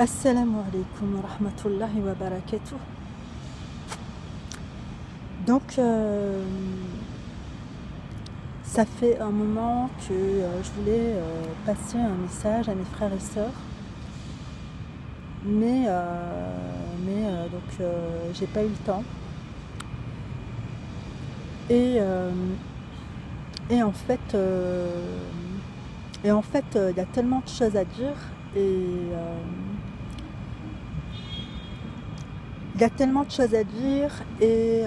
Assalamu alaikum wa rahmatullahi wa barakatuh. Donc, ça fait un moment que je voulais passer un message à mes frères et sœurs, mais j'ai pas eu le temps. Et en fait, il y a tellement de choses à dire il y a tellement de choses à dire et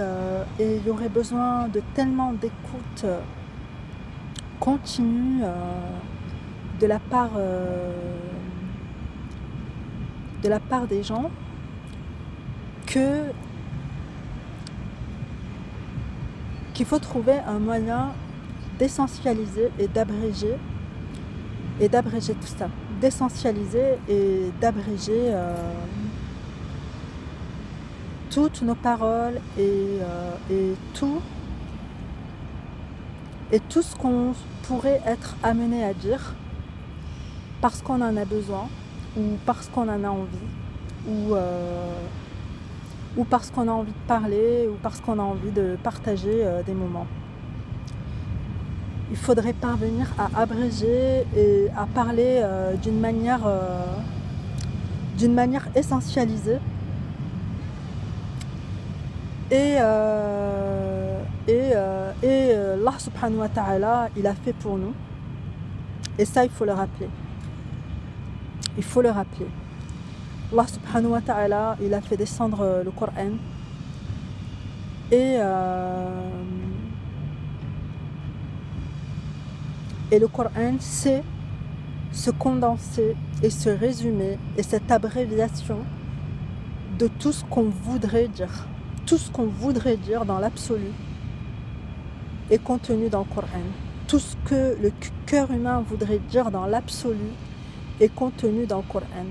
il y aurait besoin de tellement d'écoute continue de la part des gens qu'il faut trouver un moyen d'essentialiser et d'abréger tout ça, d'essentialiser et d'abréger toutes nos paroles et tout ce qu'on pourrait être amené à dire parce qu'on en a besoin ou parce qu'on en a envie ou parce qu'on a envie de parler ou parce qu'on a envie de partager des moments. Il faudrait parvenir à abréger et à parler d'une manière essentialisée et Allah subhanahu wa ta'ala il a fait pour nous, et ça il faut le rappeler. Allah subhanahu wa ta'ala il a fait descendre le Coran et le Coran c'est se condenser et se résumer, et cette abréviation de tout ce qu'on voudrait dire. Tout ce qu'on voudrait dire dans l'absolu est contenu dans le Coran. Tout ce que le cœur humain voudrait dire dans l'absolu est contenu dans le Coran.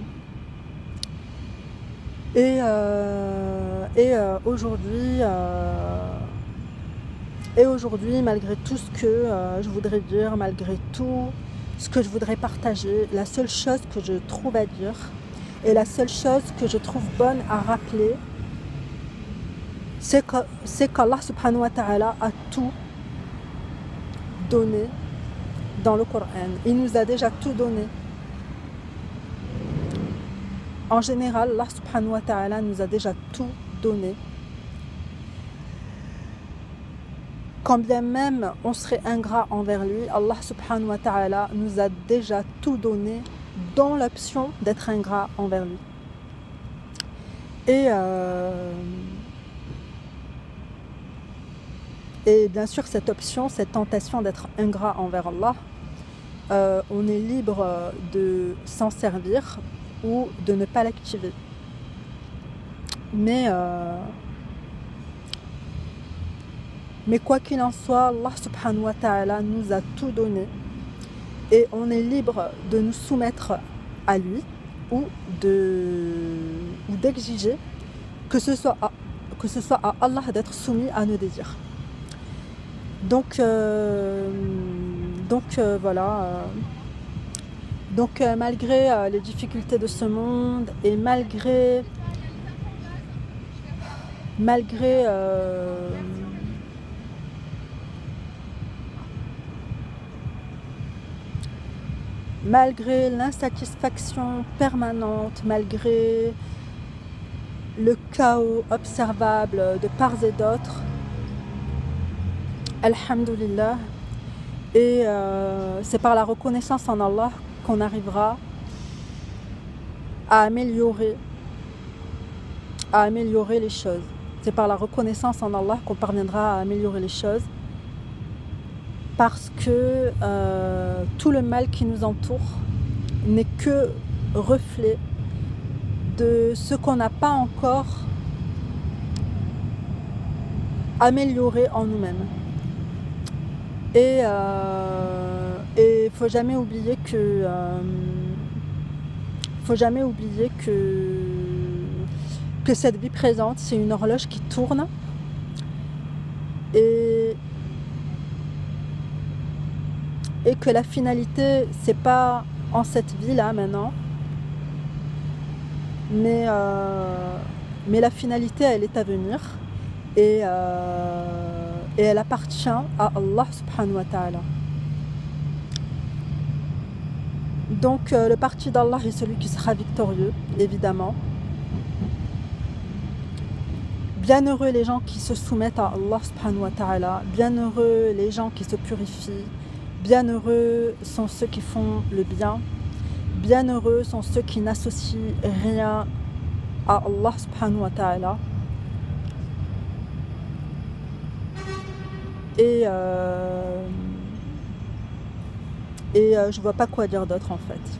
Et aujourd'hui, malgré tout ce que je voudrais dire, malgré tout ce que je voudrais partager, la seule chose que je trouve à dire et la seule chose que je trouve bonne à rappeler, c'est qu'Allah subhanahu wa ta'ala a tout donné dans le Coran. Il nous a déjà tout donné. En général, Allah subhanahu wa ta'ala nous a déjà tout donné. Quand bien même on serait ingrat envers lui, Allah subhanahu wa ta'ala nous a déjà tout donné, dont l'option d'être ingrat envers lui. Et bien sûr, cette option, cette tentation d'être ingrat envers Allah, on est libre de s'en servir ou de ne pas l'activer. Mais quoi qu'il en soit, Allah subhanahu wa ta'ala nous a tout donné et on est libre de nous soumettre à lui ou d'exiger que ce soit à Allah d'être soumis à nos désirs. Donc malgré les difficultés de ce monde et malgré l'insatisfaction permanente, malgré le chaos observable de part et d'autre, alhamdulillah, et c'est par la reconnaissance en Allah qu'on arrivera à améliorer les choses. C'est par la reconnaissance en Allah qu'on parviendra à améliorer les choses, parce que tout le mal qui nous entoure n'est que reflet de ce qu'on n'a pas encore amélioré en nous-mêmes. Et il faut jamais oublier que cette vie présente, c'est une horloge qui tourne, et que la finalité, c'est pas en cette vie-là maintenant, mais la finalité, elle est à venir, et elle appartient à Allah subhanahu wa ta'ala. Donc le parti d'Allah est celui qui sera victorieux, évidemment. Bienheureux les gens qui se soumettent à Allah subhanahu wa ta'ala, bienheureux les gens qui se purifient, bienheureux sont ceux qui font le bien, bienheureux sont ceux qui n'associent rien à Allah subhanahu wa ta'ala. Et je vois pas quoi dire d'autre en fait.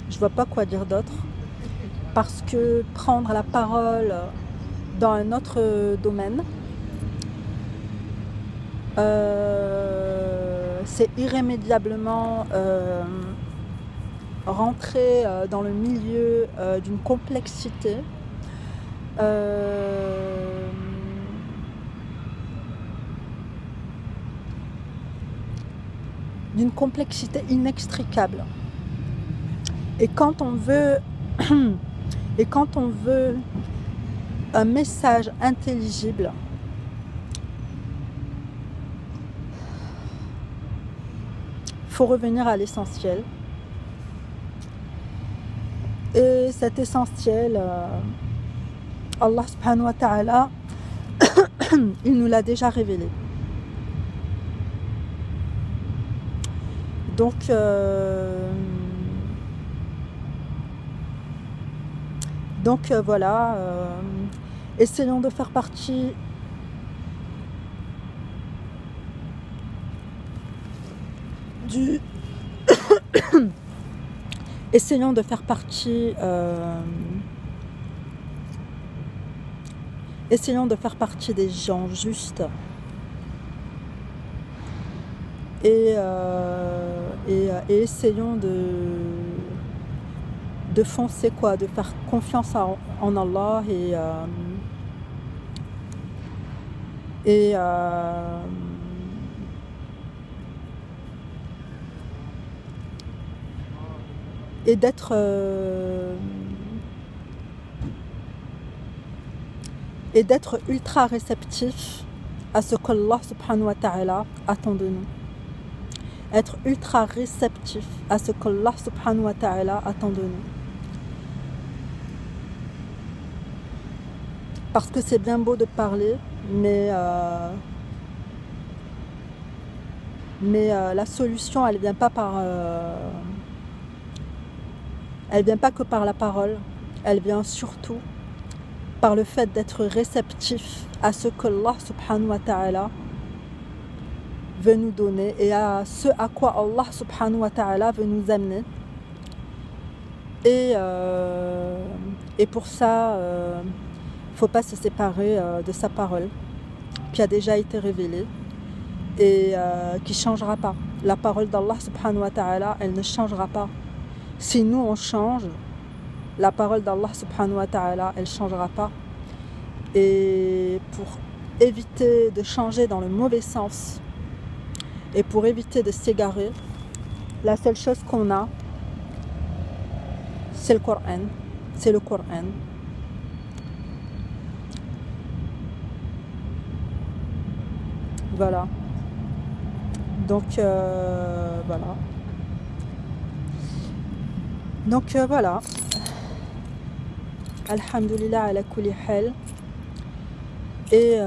Je vois pas quoi dire d'autre, parce que prendre la parole dans un autre domaine, c'est irrémédiablement rentrer dans le milieu d'une complexité inextricable. Et quand on veut un message intelligible, il faut revenir à l'essentiel. Et cet essentiel, Allah subhanahu wa ta'ala, il nous l'a déjà révélé. Donc, voilà, essayons de faire partie essayons de faire partie des gens justes, et essayons de foncer, quoi, de faire confiance en Allah, et d'être ultra réceptif à ce qu'Allah subhanahu wa ta'ala attend de nous. Être ultra réceptif à ce qu'Allah subhanahu wa ta'ala attend de nous. Parce que c'est bien beau de parler, mais la solution, elle vient pas que par la parole, elle vient surtout par le fait d'être réceptif à ce que Allah subhanahu wa ta'ala veut nous donner, et à ce à quoi Allah subhanahu wa ta'ala veut nous amener. Et pour ça, faut pas se séparer de sa parole qui a déjà été révélée et qui changera pas. La parole d'Allah subhanahu wa ta'ala, elle ne changera pas. Si nous on change, la parole d'Allah subhanahu wa ta'ala, elle changera pas. Et pour éviter de changer dans le mauvais sens, et pour éviter de s'égarer, la seule chose qu'on a, c'est le Coran. C'est le Coran. Voilà. Donc, voilà. Donc, voilà. Alhamdulillah ala kulli hal. Et,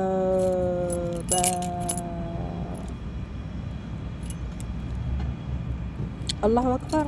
Allahu Akbar.